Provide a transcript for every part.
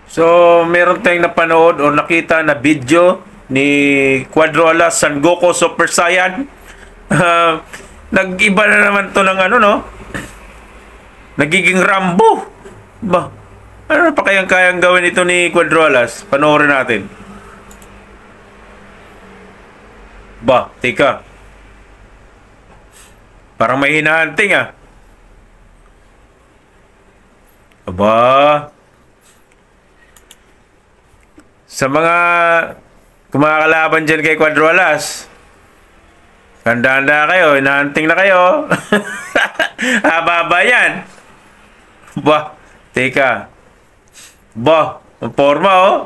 So, meron tayong napanood o nakita na video ni Cuadro Alas San Goku Super Saiyan. Ah, nag-iba na naman to ng ano, no? Nagiging Rambo. Ba? Ano pa kayang gawin ito ni Cuadro Alas? Panoorin natin. Ba, tika. Parang may hinahanting ah. Aba. Sa mga kumakalaban dyan kay Cuadro Alas, handa-handa kayo, hinahanting na kayo. Haba-haba yan. Ba, teka. Ba, ang forma oh.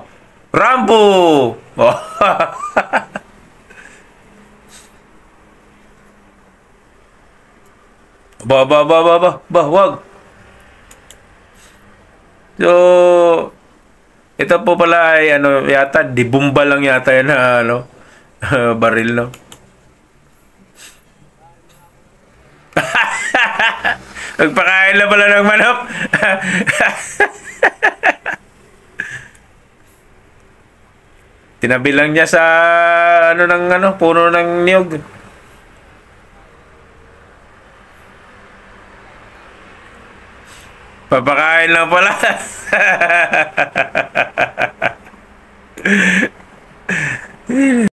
Rambo! Oh. Wag. So, ito po pala ay ano, yata, dibumba lang yata yan na ano, baril, no? Nagpakain na pala ng manok. Tinabi lang niya sa ano ng ano, puno ng niyog. Papakain lang pala.